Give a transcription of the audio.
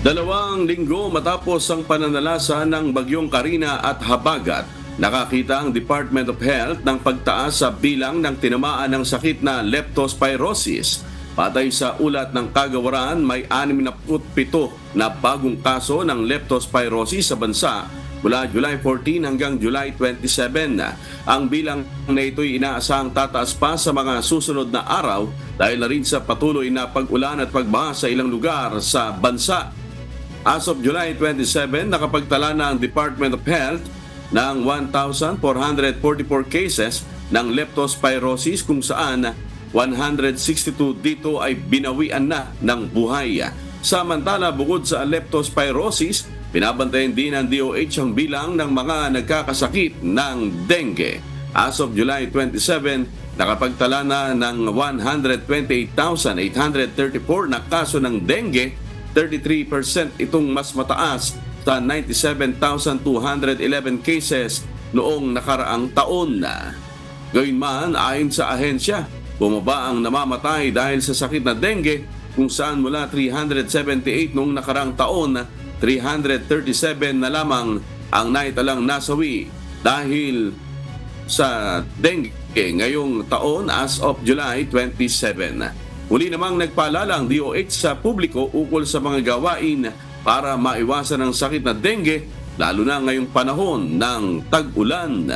2 linggo matapos ang pananalasa ng Bagyong Karina at Habagat, nakakita ang Department of Health ng pagtaas sa bilang ng tinamaan ng sakit na leptospirosis. Patay sa ulat ng kagawaran, may 67 na bagong kaso ng leptospirosis sa bansa mula July 14 hanggang July 27. Ang bilang na ito'y inaasahang tataas pa sa mga susunod na araw dahil na rin sa patuloy na pag-ulan at pagbaha sa ilang lugar sa bansa. As of July 27, nakapagtala na ang Department of Health ng 1,444 cases ng leptospirosis kung saan 162 dito ay binawian na ng buhay. Samantala, bukod sa leptospirosis, binabantayan din ng DOH ang bilang ng mga nagkakasakit ng dengue. As of July 27, nakapagtala na ng 128,834 na kaso ng dengue, 33% itong mas mataas sa 97,211 cases noong nakaraang taon. Gayunman, ayon sa ahensya, bumaba ang namamatay dahil sa sakit na dengue kung saan mula 378 noong nakaraang taon, 337 na lamang ang naitalang nasawi dahil sa dengue ngayong taon as of July 27. Muli namang nagpaalala ang DOH sa publiko ukol sa mga gawain para maiwasan ang sakit na dengue lalo na ngayong panahon ng tag-ulan.